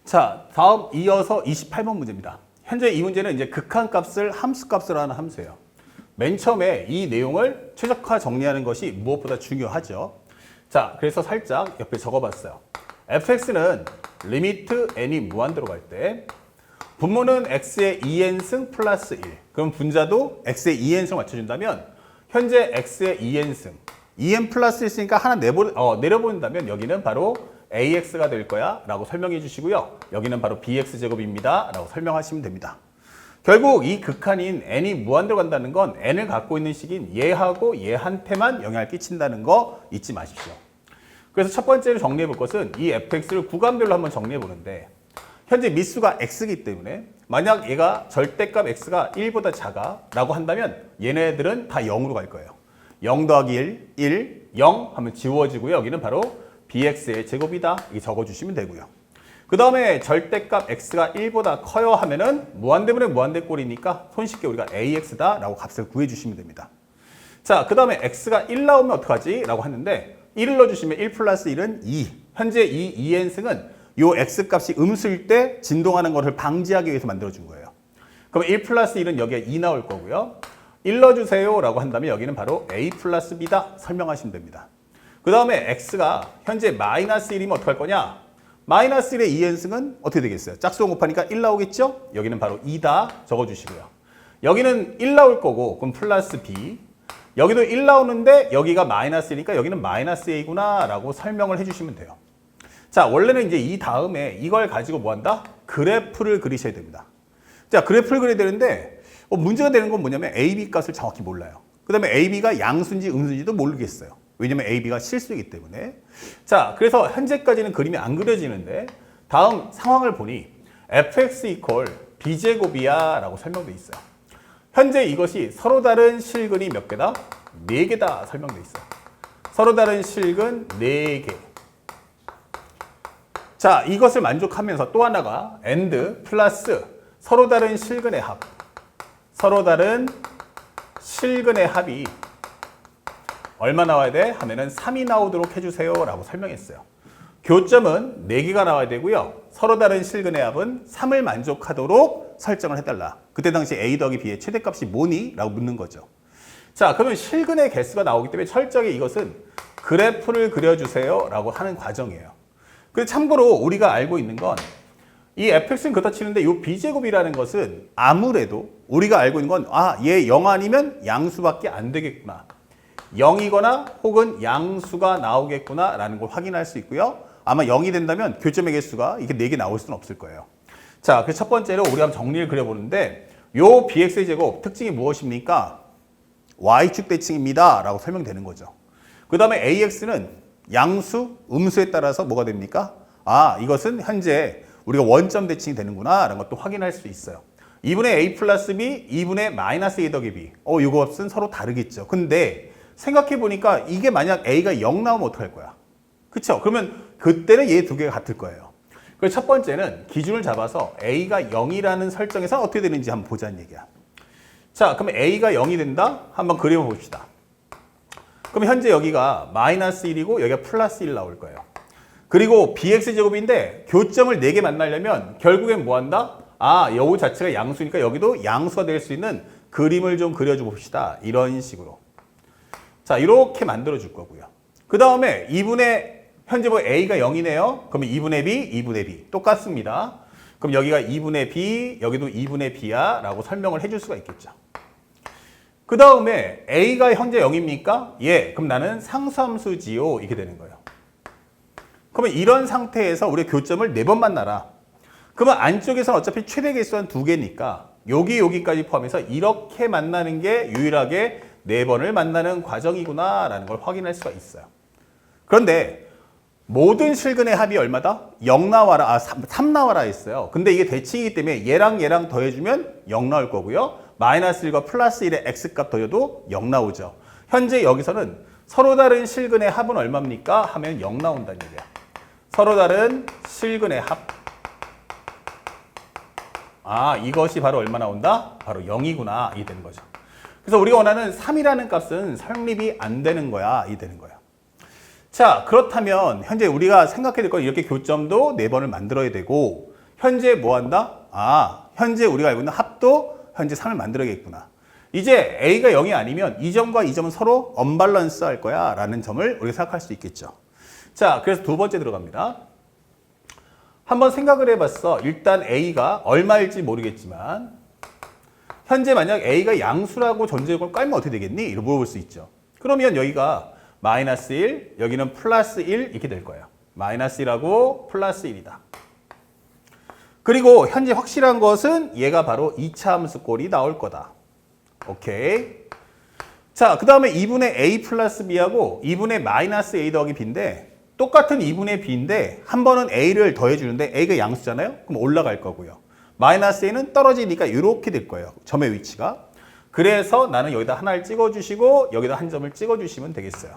자, 다음 이어서 28번 문제입니다. 현재 이 문제는 이제 극한값을 함수값으로 하는 함수예요. 맨 처음에 이 내용을 최적화 정리하는 것이 무엇보다 중요하죠. 자, 그래서 살짝 옆에 적어봤어요. fx는 리미트 n이 무한대로 갈 때 분모는 x의 2n승 플러스 1. 그럼 분자도 x의 2n승을 맞춰준다면 현재 x의 2n승 2n 플러스 1 있으니까 하나 내려본다면 여기는 바로 ax가 될 거야 라고 설명해 주시고요. 여기는 바로 bx제곱입니다 라고 설명하시면 됩니다. 결국 이 극한인 n이 무한대로 간다는 건 n을 갖고 있는 식인 얘하고 얘한테만 영향을 끼친다는 거 잊지 마십시오. 그래서 첫 번째로 정리해 볼 것은 이 fx를 구간별로 한번 정리해 보는데 현재 미수가 x이기 때문에 만약 얘가 절대값 x가 1보다 작아 라고 한다면 얘네들은 다 0으로 갈 거예요. 0 더하기 1, 0 하면 지워지고요. 여기는 바로 bx의 제곱이다. 이렇게 적어주시면 되고요. 그 다음에 절대값 x가 1보다 커요 하면은 무한대분의 무한대꼴이니까 손쉽게 우리가 ax다 라고 값을 구해주시면 됩니다. 자, 그 다음에 x가 1 나오면 어떡하지? 라고 했는데 1을 넣어주시면 1 플러스 1은 2. 현재 이 2n승은 요 x값이 음수일 때 진동하는 것을 방지하기 위해서 만들어준 거예요. 그럼 1 플러스 1은 여기에 2 나올 거고요. 1 넣어주세요 라고 한다면 여기는 바로 a 플러스 b다 설명하시면 됩니다. 그 다음에 x가 현재 마이너스 1이면 어떡할 거냐? 마이너스 1의 2n승은 어떻게 되겠어요? 짝수원 곱하니까 1 나오겠죠? 여기는 바로 2다 적어주시고요. 여기는 1 나올 거고 그럼 플러스 b. 여기도 1 나오는데 여기가 마이너스 1이니까 여기는 마이너스 a구나 라고 설명을 해주시면 돼요. 자, 원래는 이제 이 다음에 이걸 가지고 뭐 한다? 그래프를 그리셔야 됩니다. 자, 그래프를 그려야 되는데 문제가 되는 건 뭐냐면 AB 값을 정확히 몰라요. 그 다음에 AB가 양수인지 음수인지도 모르겠어요. 왜냐면 AB가 실수이기 때문에. 자, 그래서 현재까지는 그림이 안 그려지는데 다음 상황을 보니 fx 이퀄 b제곱이야 라고 설명되어 있어요. 현재 이것이 서로 다른 실근이 몇 개다? 4개다 설명되어 있어요. 서로 다른 실근 4개. 자, 이것을 만족하면서 또 하나가 and 플러스 서로 다른 실근의 합. 서로 다른 실근의 합이 얼마 나와야 돼? 하면은 3이 나오도록 해주세요 라고 설명했어요. 교점은 4개가 나와야 되고요. 서로 다른 실근의 합은 3을 만족하도록 설정을 해달라. 그때 당시 a 더하기 b의 최대값이 뭐니? 라고 묻는 거죠. 자, 그러면 실근의 개수가 나오기 때문에 철저하게 이것은 그래프를 그려주세요 라고 하는 과정이에요. 그래서 참고로 우리가 알고 있는 건 이 fx는 그렇다 치는데 이 b제곱이라는 것은 아무래도 우리가 알고 있는 건 얘 0 아니면 양수밖에 안 되겠구나. 0이거나 혹은 양수가 나오겠구나 라는 걸 확인할 수 있고요. 아마 0이 된다면 교점의 개수가 이렇게 4개 나올 수는 없을 거예요. 자, 그래서 첫 번째로 우리가 한번 정리를 그려보는데 요 bx의 제곱 특징이 무엇입니까? y축 대칭입니다 라고 설명되는 거죠. 그 다음에 ax는 양수, 음수에 따라서 뭐가 됩니까? 이것은 현재 우리가 원점 대칭이 되는구나 라는 것도 확인할 수 있어요. 2분의 a 플러스 b, 2분의 마이너스 a 더하기 b. 이 값은 서로 다르겠죠. 근데 생각해 보니까 이게 만약 a가 0 나오면 어떡할 거야? 그쵸? 그러면 그때는 얘 두 개가 같을 거예요. 그래서 첫 번째는 기준을 잡아서 a가 0이라는 설정에서 어떻게 되는지 한번 보자는 얘기야. 자, 그럼 a가 0이 된다? 한번 그려봅시다. 그럼 현재 여기가 마이너스 1이고 여기가 플러스 1 나올 거예요. 그리고 bx제곱인데 교점을 4개 만나려면 결국엔 뭐 한다? 요 자체가 양수니까 여기도 양수가 될 수 있는 그림을 좀 그려줘 봅시다. 이런 식으로. 자, 이렇게 만들어 줄 거고요. 그 다음에 현재 뭐 a가 0이네요. 그러면 2분의 b, 2분의 b. 똑같습니다. 그럼 여기가 2분의 b, 여기도 2분의 b야 라고 설명을 해줄 수가 있겠죠. 그 다음에 a가 현재 0입니까? 예. 그럼 나는 상수함수지요. 이렇게 되는 거예요. 그러면 이런 상태에서 우리가 교점을 4번 만나라. 그러면 안쪽에서는 어차피 최대 개수한 2개니까 여기까지 포함해서 이렇게 만나는 게 유일하게 4번을 만나는 과정이구나 라는 걸 확인할 수가 있어요. 그런데 모든 실근의 합이 얼마다? 0 나와라, 3 나와라 했어요. 근데 이게 대칭이기 때문에 얘랑 더해주면 0 나올 거고요. 마이너스 1과 플러스 1의 x값 더해도 0 나오죠. 현재 여기서는 서로 다른 실근의 합은 얼마입니까? 하면 0 나온다는 얘기야. 서로 다른 실근의 합. 이것이 바로 얼마 나온다? 바로 0이구나. 이 되는 거죠. 그래서 우리가 원하는 3이라는 값은 성립이 안 되는 거야. 이 되는 거예요. 자, 그렇다면 현재 우리가 생각해야 될 건 이렇게 교점도 4번을 만들어야 되고 현재 뭐 한다? 아, 현재 우리가 알고 있는 합도 현재 3을 만들어야겠구나. 이제 A가 0이 아니면 이 점과 이 점은 서로 언밸런스 할 거야 라는 점을 우리가 생각할 수 있겠죠. 자, 그래서 두 번째 들어갑니다. 한번 생각을 해봤어. 일단 A가 얼마일지 모르겠지만 현재 만약 A가 양수라고 전제요금을 깔면 어떻게 되겠니? 이렇게 물어볼 수 있죠. 그러면 여기가 마이너스 1, 여기는 플러스 1 이렇게 될 거예요. 마이너스 1하고 플러스 1이다. 그리고 현재 확실한 것은 얘가 바로 2차 함수 꼴이 나올 거다. 오케이. 자, 그 다음에 2분의 A 플러스 B하고 2분의 마이너스 A 더하기 B인데 똑같은 2분의 B인데 한 번은 A를 더해주는데 A가 양수잖아요? 그럼 올라갈 거고요. 마이너스 A는 떨어지니까 이렇게 될 거예요. 점의 위치가. 그래서 나는 여기다 하나를 찍어주시고 여기다 한 점을 찍어주시면 되겠어요.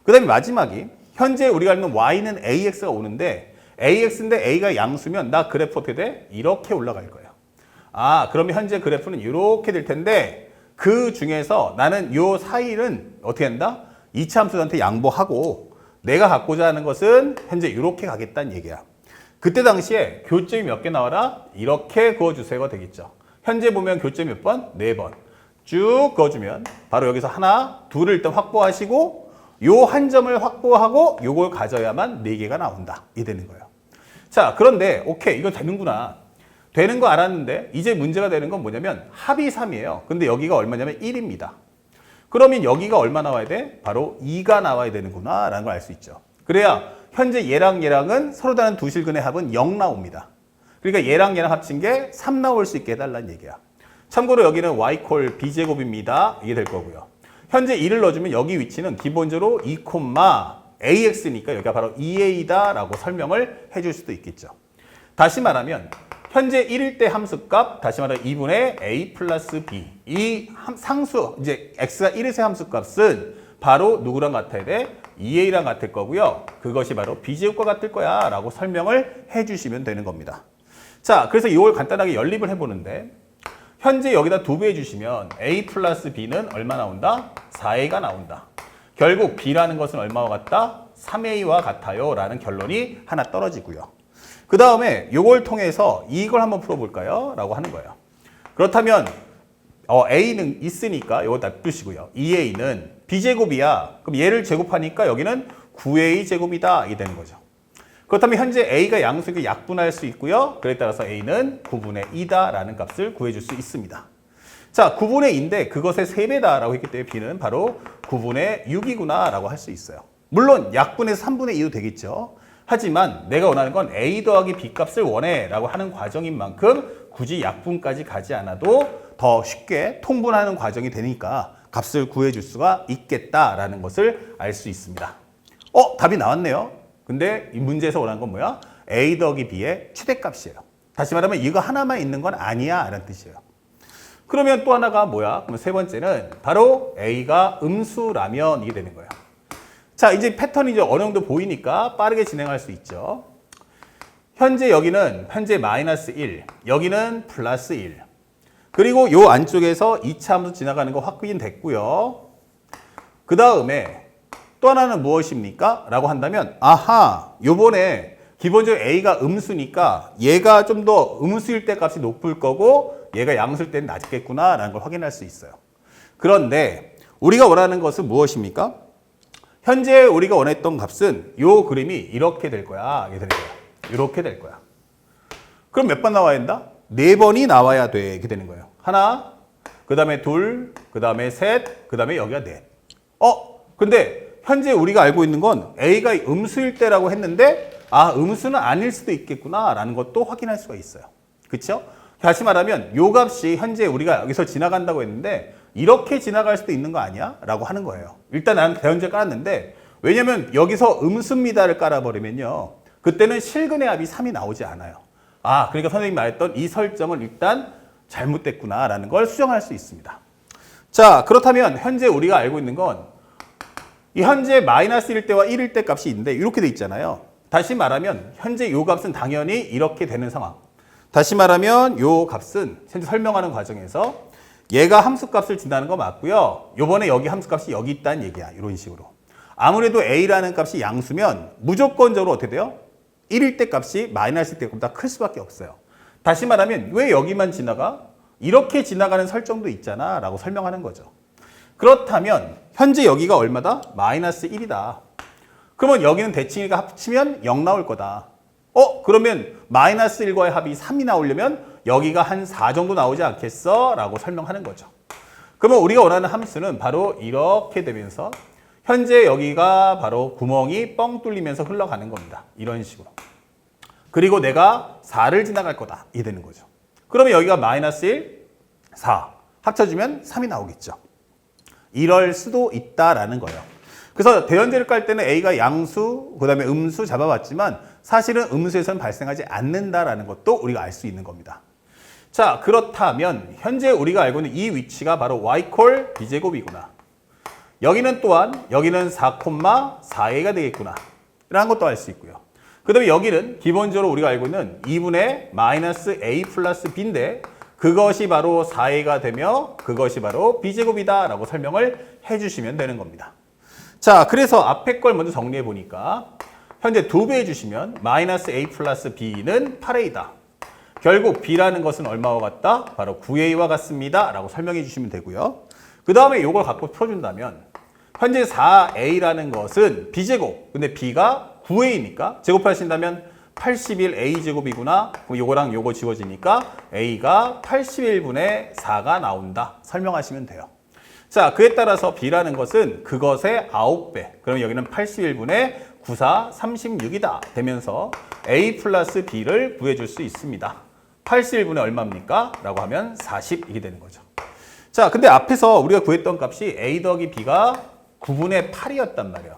그 다음에 마지막이 현재 우리가 알는 Y는 AX가 오는데 AX인데 A가 양수면 나 그래프 어떻게 돼? 이렇게 올라갈 거예요. 아, 그러면 현재 그래프는 이렇게 될 텐데 그 중에서 나는 요 사이는 어떻게 한다? 2차 함수한테 양보하고 내가 갖고자 하는 것은 현재 이렇게 가겠다는 얘기야. 그때 당시에 교점이 몇 개 나와라? 이렇게 그어주세요가 되겠죠. 현재 보면 교점이 몇 번? 4번. 쭉 그어주면 바로 여기서 하나, 둘을 일단 확보하시고 요 한 점을 확보하고 요걸 가져야만 4개가 나온다. 이 되는 거예요. 자, 그런데 오케이, 이거 되는구나. 되는 거 알았는데 이제 문제가 되는 건 뭐냐면 합이 3이에요. 근데 여기가 얼마냐면 1입니다. 그러면 여기가 얼마 나와야 돼? 바로 2가 나와야 되는구나 라는 걸 알 수 있죠. 그래야 현재 얘랑 얘랑은 서로 다른 두 실근의 합은 0 나옵니다. 그러니까 얘랑 얘랑 합친 게 3 나올 수 있게 해달라는 얘기야. 참고로 여기는 y 콜 b제곱입니다. 이게 될 거고요. 현재 2를 넣어주면 여기 위치는 기본적으로 2, AX니까 여기가 바로 2A다 라고 설명을 해줄 수도 있겠죠. 다시 말하면 현재 1일 때 함수값, 다시 말하면 2분의 A 플러스 B. 이 상수, 이제 X가 1에서의 함수값은 바로 누구랑 같아야 돼? 2A랑 같을 거고요. 그것이 바로 B제곱과 같을 거야 라고 설명을 해주시면 되는 겁니다. 자, 그래서 이걸 간단하게 연립을 해보는데 현재 여기다 도배해 주시면 A 플러스 B는 얼마 나온다? 4A가 나온다. 결국 B라는 것은 얼마와 같다? 3A와 같아요 라는 결론이 하나 떨어지고요. 그 다음에 이걸 통해서 이걸 한번 풀어볼까요? 라고 하는 거예요. 그렇다면 A는 있으니까 이거 놔두시고요. 2A는 B제곱이야. 그럼 얘를 제곱하니까 여기는 9A 제곱이다. 이게 되는 거죠. 그렇다면 현재 A가 양수니까 약분할 수 있고요. 그에 따라서 A는 9분의 2다 라는 값을 구해줄 수 있습니다. 자, 9분의 2인데 그것의 3배다 라고 했기 때문에 B는 바로 9분의 6이구나 라고 할 수 있어요. 물론 약분해서 3분의 2도 되겠죠. 하지만 내가 원하는 건 A 더하기 B 값을 원해 라고 하는 과정인 만큼 굳이 약분까지 가지 않아도 더 쉽게 통분하는 과정이 되니까 값을 구해줄 수가 있겠다라는 것을 알 수 있습니다. 답이 나왔네요. 근데 이 문제에서 원하는 건 뭐야? A 더하기 B의 최대값이에요. 다시 말하면 이거 하나만 있는 건 아니야 라는 뜻이에요. 그러면 또 하나가 뭐야? 그럼 세 번째는 바로 A가 음수라면 이게 되는 거예요. 자, 이제 패턴이 이제 어느 정도 보이니까 빠르게 진행할 수 있죠. 현재 여기는 현재 마이너스 1, 여기는 플러스 1. 그리고 요 안쪽에서 2차 함수 지나가는 거 확인됐고요. 그 다음에 또 하나는 무엇입니까? 라고 한다면 아하, 요번에 기본적으로 A가 음수니까 얘가 좀 더 음수일 때 값이 높을 거고 얘가 양수일 때는 낮겠구나 라는 걸 확인할 수 있어요. 그런데 우리가 원하는 것은 무엇입니까? 현재 우리가 원했던 값은 요 그림이 이렇게 될 거야. 이렇게 될 거야. 이렇게 될 거야. 그럼 몇 번 나와야 된다? 4번이 나와야 돼. 이렇게 되는 거예요. 하나, 그 다음에 둘, 그 다음에 셋, 그 다음에 여기가 넷. 근데 현재 우리가 알고 있는 건 A가 음수일 때라고 했는데 음수는 아닐 수도 있겠구나 라는 것도 확인할 수가 있어요. 그렇죠? 다시 말하면 요 값이 현재 우리가 여기서 지나간다고 했는데 이렇게 지나갈 수도 있는 거 아니야? 라고 하는 거예요. 일단 나는 대원제 깔았는데 왜냐면 여기서 음수입니다를 깔아버리면요. 그때는 실근의 합이 3이 나오지 않아요. 그러니까 선생님이 말했던 이 설정은 일단 잘못됐구나 라는 걸 수정할 수 있습니다. 자, 그렇다면 현재 우리가 알고 있는 건 이 현재 마이너스 1일 때와 1일 때 값이 있는데 이렇게 돼 있잖아요. 다시 말하면 현재 요 값은 당연히 이렇게 되는 상황. 다시 말하면 요 값은 현재 설명하는 과정에서 얘가 함수값을 준다는 거 맞고요. 요번에 여기 함수값이 여기 있다는 얘기야. 이런 식으로. 아무래도 A라는 값이 양수면 무조건적으로 어떻게 돼요? 1일 때 값이 마이너스 1일 때보다 클 수밖에 없어요. 다시 말하면 왜 여기만 지나가? 이렇게 지나가는 설정도 있잖아 라고 설명하는 거죠. 그렇다면 현재 여기가 얼마다? 마이너스 1이다. 그러면 여기는 대칭이가 합치면 0 나올 거다. 그러면 마이너스 1과의 합이 3이 나오려면 여기가 한 4 정도 나오지 않겠어? 라고 설명하는 거죠. 그러면 우리가 원하는 함수는 바로 이렇게 되면서 현재 여기가 바로 구멍이 뻥 뚫리면서 흘러가는 겁니다. 이런 식으로. 그리고 내가 4를 지나갈 거다. 이게 되는 거죠. 그러면 여기가 마이너스 1, 4 합쳐주면 3이 나오겠죠. 이럴 수도 있다라는 거예요. 그래서 대연제를 깔 때는 A가 양수, 그 다음에 음수 잡아봤지만 사실은 음수에서는 발생하지 않는다라는 것도 우리가 알 수 있는 겁니다. 자, 그렇다면 현재 우리가 알고 있는 이 위치가 바로 y콜 b제곱이구나. 여기는 또한 여기는 4,4a가 되겠구나. 라는 것도 알 수 있고요. 그 다음에 여기는 기본적으로 우리가 알고 있는 2분의 마이너스 a 플러스 b인데 그것이 바로 4a가 되며 그것이 바로 b제곱이다 라고 설명을 해주시면 되는 겁니다. 자, 그래서 앞에 걸 먼저 정리해 보니까 현재 2배 해주시면 마이너스 a 플러스 b는 8a다. 결국 b라는 것은 얼마와 같다? 바로 9a와 같습니다. 라고 설명해 주시면 되고요. 그 다음에 이걸 갖고 풀어준다면 현재 4a라는 것은 b제곱, 근데 b가 9a니까 제곱하신다면 81a제곱이구나. 그럼 요거랑 요거 지워지니까 a가 81분의 4가 나온다. 설명하시면 돼요. 자, 그에 따라서 b라는 것은 그것의 9배. 그럼 여기는 81분의 94, 36이다. 되면서 a 플러스 b를 구해줄 수 있습니다. 81분의 얼마입니까? 라고 하면 40 이게 되는 거죠. 자, 근데 앞에서 우리가 구했던 값이 a 더하기 b가 9분의 8이었단 말이에요.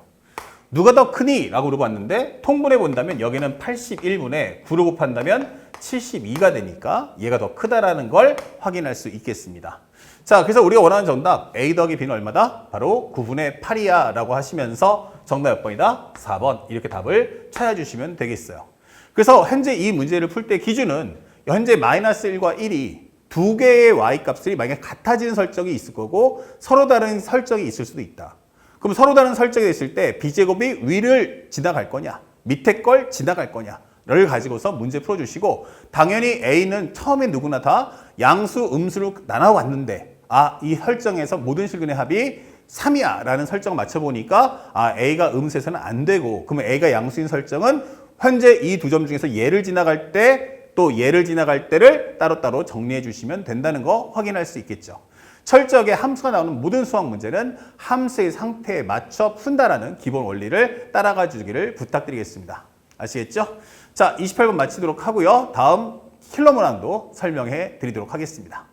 누가 더 크니? 라고 물어봤는데 통분해 본다면 여기는 81분의 9로 곱한다면 72가 되니까 얘가 더 크다라는 걸 확인할 수 있겠습니다. 자, 그래서 우리가 원하는 정답 a 더하기 b는 얼마다? 바로 9분의 8이야 라고 하시면서 정답 몇 번이다? 4번 이렇게 답을 찾아주시면 되겠어요. 그래서 현재 이 문제를 풀 때 기준은 현재 마이너스 1과 1이 두 개의 y값들이 만약에 같아지는 설정이 있을 거고 서로 다른 설정이 있을 수도 있다. 그럼 서로 다른 설정이 있을 때 b제곱이 위를 지나갈 거냐 밑에 걸 지나갈 거냐를 가지고서 문제 풀어주시고 당연히 a는 처음에 누구나 다 양수 음수로 나눠왔는데 이 설정에서 모든 실근의 합이 3이야 라는 설정을 맞춰보니까 a가 음수에서는 안 되고 그러면 a가 양수인 설정은 현재 이 두 점 중에서 얘를 지나갈 때 또 얘를 지나갈 때를 따로따로 정리해 주시면 된다는 거 확인할 수 있겠죠. 철저하게 함수가 나오는 모든 수학 문제는 함수의 상태에 맞춰 푼다라는 기본 원리를 따라가 주기를 부탁드리겠습니다. 아시겠죠? 자, 28번 마치도록 하고요. 다음 킬러 문항도 설명해 드리도록 하겠습니다.